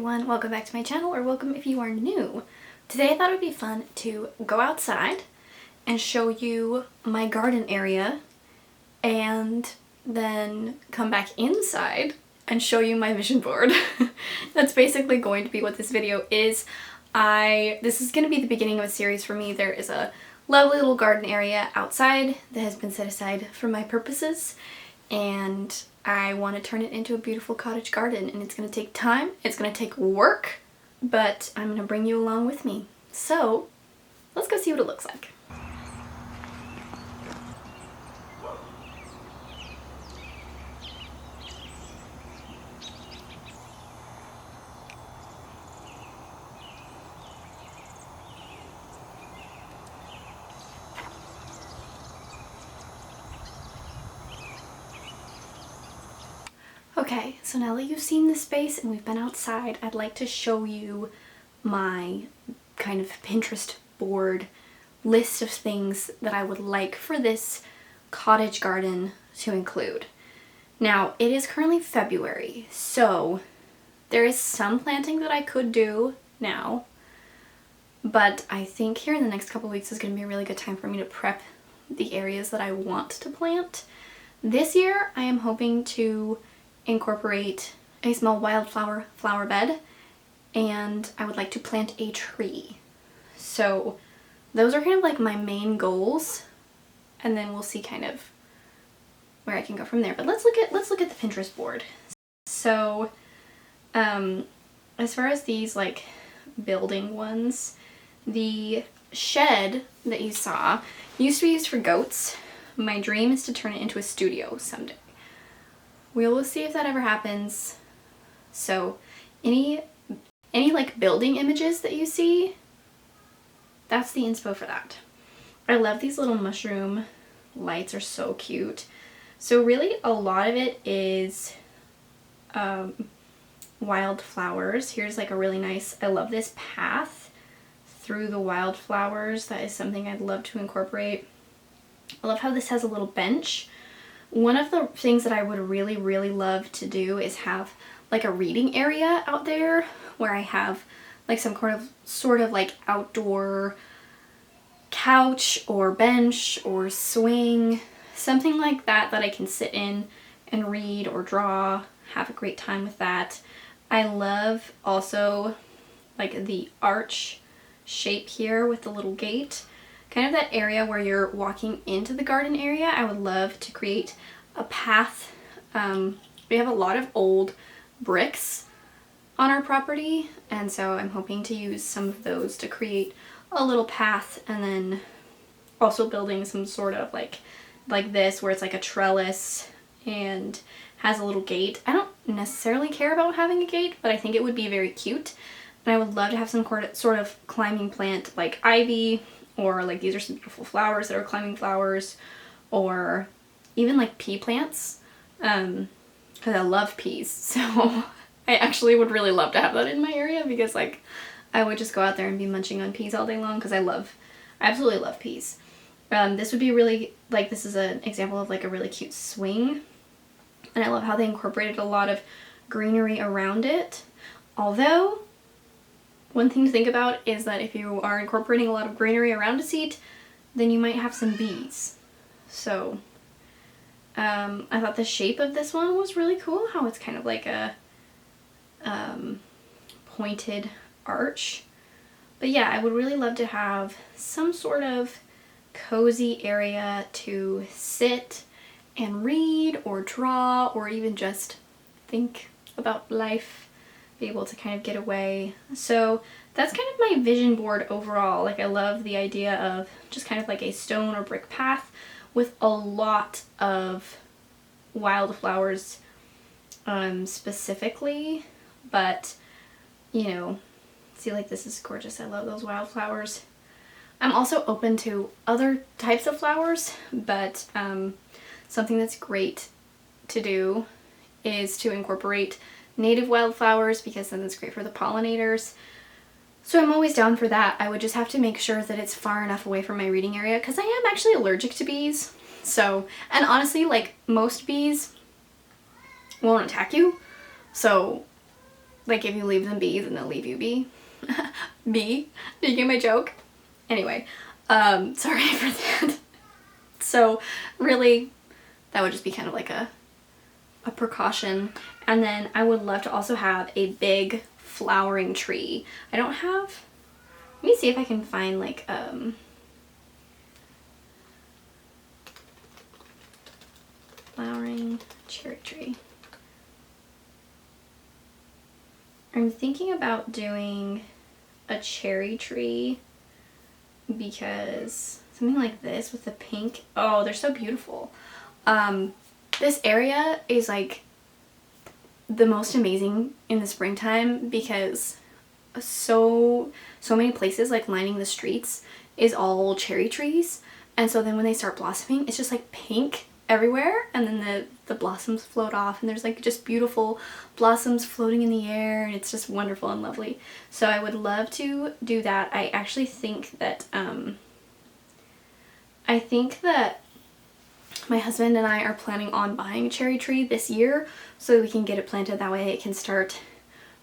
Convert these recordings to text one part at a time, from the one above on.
everyone, welcome back to my channel, or welcome if you are new. Today I thought it would be fun to go outside and show you my garden area and then come back inside and show you my vision board. That's basically going to be what this video is. This is going to be the beginning of a series for me. There is a lovely little garden area outside that has been set aside for my purposes, and I want to turn it into a beautiful cottage garden, and it's going to take time, it's going to take work, but I'm going to bring you along with me. So let's go see what it looks like. Okay, so now that you've seen the space and we've been outside, I'd like to show you my kind of Pinterest board list of things that I would like for this cottage garden to include. Now, it is currently February, so there is some planting that I could do now, but I think here in the next couple weeks is going to be a really good time for me to prep the areas that I want to plant. This year, I am hoping to incorporate a small wildflower flower bed, and I would like to plant a tree. So those are kind of like my main goals, and then we'll see kind of where I can go from there. But let's look at the Pinterest board. So as far as these like building ones, the shed that you saw used to be used for goats. My dream is to turn it into a studio someday. We will see if that ever happens. So any like building images that you see, that's the inspo for that. I love these little mushroom lights, are so cute. So really a lot of it is wildflowers. Here's like a really nice, I love this path through the wildflowers. That is something I'd love to incorporate. I love how this has a little bench. One of the things that I would really, really love to do is have like a reading area out there where I have like some sort of like outdoor couch or bench or swing, something like that that I can sit in and read or draw, have a great time with that. I love also like the arch shape here with the little gate. Kind of that area where you're walking into the garden area. I would love to create a path. We have a lot of old bricks on our property, and so I'm hoping to use some of those to create a little path, and then also building some sort of like this where it's like a trellis and has a little gate. I don't necessarily care about having a gate, but I think it would be very cute, and I would love to have some sort of climbing plant like ivy, or like these are some beautiful flowers that are climbing flowers, or even like pea plants, because I love peas. So I actually would really love to have that in my area, because like I would just go out there and be munching on peas all day long, because I absolutely love peas. This would be really, like, this is an example of like a really cute swing, and I love how they incorporated a lot of greenery around it. Although one thing to think about is that if you are incorporating a lot of greenery around a seat, then you might have some bees. So I thought the shape of this one was really cool, how it's kind of like a pointed arch. But yeah, I would really love to have some sort of cozy area to sit and read or draw, or even just think about life, be able to kind of get away. So that's kind of my vision board overall. Like, I love the idea of just kind of like a stone or brick path with a lot of wildflowers specifically, but you know, see, like, this is gorgeous. I love those wildflowers. I'm also open to other types of flowers, but something that's great to do is to incorporate native wildflowers, because then it's great for the pollinators. So I'm always down for that. I would just have to make sure that it's far enough away from my reading area, because I am actually allergic to bees. So, and honestly, like, most bees won't attack you. So Like if you leave them be, then they'll leave you be. Be? Did you get my joke? Anyway, sorry for that. So really, that would just be kind of like a precaution. And then I would love to also have a big flowering tree. I don't have, let me see if I can find like flowering cherry tree. I'm thinking about doing a cherry tree because something like this with the pink, oh, they're so beautiful. This area is like the most amazing in the springtime because so many places like lining the streets is all cherry trees, and so then when they start blossoming it's just like pink everywhere, and then the blossoms float off and there's like just beautiful blossoms floating in the air, and it's just wonderful and lovely. So I would love to do that. I actually think that my husband and I are planning on buying a cherry tree this year so we can get it planted. That way it can start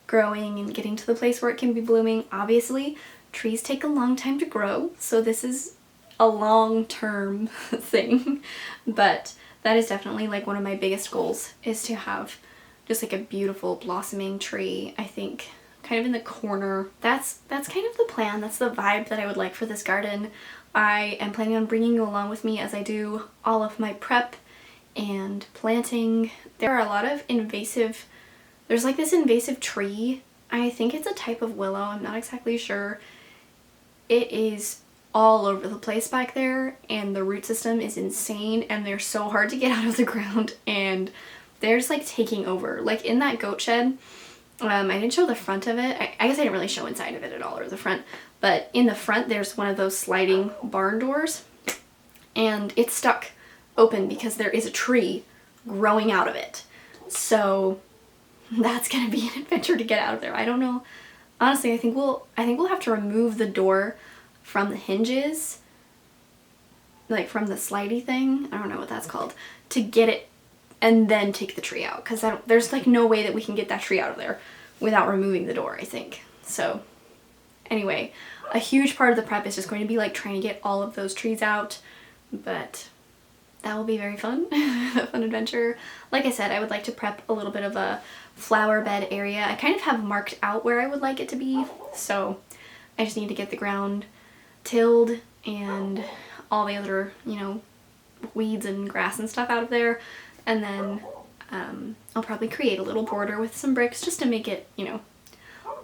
growing and getting to the place where it can be blooming. Obviously, trees take a long time to grow, so this is a long-term thing, but that is definitely like one of my biggest goals, is to have just like a beautiful blossoming tree, I think, kind of in the corner. That's kind of the plan. That's the vibe that I would like for this garden. I am planning on bringing you along with me as I do all of my prep and planting. There are a lot of invasive, there's like this invasive tree. I think it's a type of willow. I'm not exactly sure. It is all over the place back there, and the root system is insane, and they're so hard to get out of the ground, and they're just like taking over. Like in that goat shed, I didn't show the front of it. I guess I didn't really show inside of it at all, or the front, but in the front there's one of those sliding barn doors, and it's stuck open because there is a tree growing out of it. So that's gonna be an adventure to get out of there. I don't know. Honestly, I think we'll have to remove the door from the hinges, like from the slidey thing, I don't know what that's called, to get it, and then take the tree out, because there's like no way that we can get that tree out of there without removing the door, I think. So anyway, a huge part of the prep is just going to be like trying to get all of those trees out, but that will be very fun. A fun adventure. Like I said, I would like to prep a little bit of a flower bed area. I kind of have marked out where I would like it to be, so I just need to get the ground tilled and all the other, you know, weeds and grass and stuff out of there, and then I'll probably create a little border with some bricks just to make it, you know,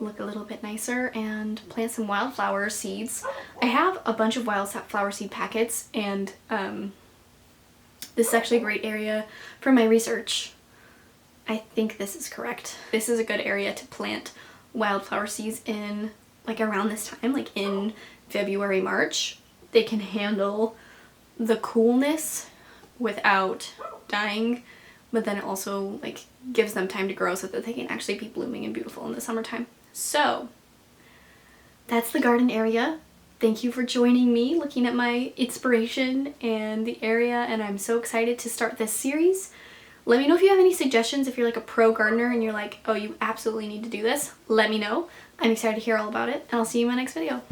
look a little bit nicer, and plant some wildflower seeds. I have a bunch of wildflower seed packets, and this is actually a great area for my research. I think this is correct. This is a good area to plant wildflower seeds in, like around this time, like in February, March. They can handle the coolness without dying, but then it also like gives them time to grow so that they can actually be blooming and beautiful in the summertime. So that's the garden area. Thank you for joining me, looking at my inspiration and the area, and I'm so excited to start this series. Let me know if you have any suggestions. If you're like a pro gardener and you're like, oh, you absolutely need to do this, let me know. I'm excited to hear all about it, and I'll see you in my next video.